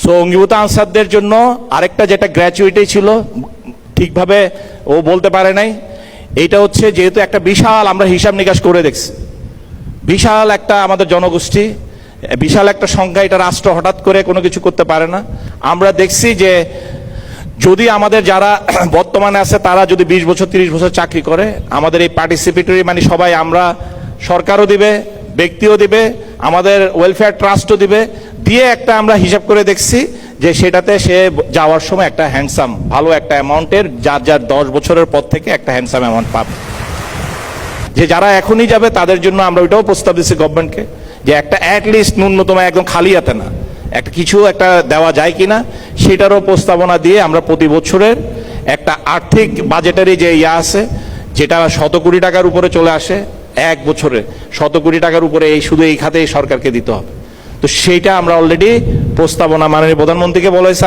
So অঙ্গীভূত আনসারদের জন্য আরেকটা যেটা গ্র্যাচুইটি ছিল, ঠিকভাবে ও বলতে পারে নাই। এইটা হচ্ছে যেহেতু একটা বিশাল, আমরা হিসাব নিকাশ করে দেখছি, বিশাল একটা আমাদের জনগোষ্ঠী, বিশাল একটা সংখ্যা, এটা রাষ্ট্র হঠাৎ করে কোনো কিছু করতে পারে না। আমরা দেখছি যে যদি আমাদের যারা বর্তমানে আছে তারা যদি 20 বছর 30 বছর চাকরি করে, আমাদের এই পার্টিসিপেটরি মানে সবাই, আমরা সরকারও দিবে, ব্যক্তিও দিবে, আমাদের ওয়েলফেয়ার ট্রাস্টও দিবে, দিয়ে একটা আমরা হিসাব করে দেখছি যে সেটাতে সে যাওয়ার সময় একটা হ্যান্ডসাম ভালো একটা অ্যামাউন্টের, যার 10 বছরের পর থেকে একটা হ্যান্ডসাম অ্যামাউন্ট পাবে। যে যারা এখনই যাবে তাদের জন্য আমরা ওইটাও প্রস্তাব দিচ্ছি গভর্নমেন্টকে, যে একটা অ্যাটলিস্ট ন্যূনতম একদম খালি হাতে না, একটা কিছু একটা দেওয়া যায় কিনা সেটারও প্রস্তাবনা দিয়ে আমরা প্রতি বছরের একটা আর্থিক বাজেটারি যে আছে, যেটা 100 কোটি টাকার উপরে চলে আসে এক বছরে, 100 কোটি টাকার উপরে এই শুধু এই খাতে সরকারকে দিতে হবে। তো সেইটা আমরা অলরেডি প্রস্তাবনা মাননীয় প্রধানমন্ত্রীকে বলেছি।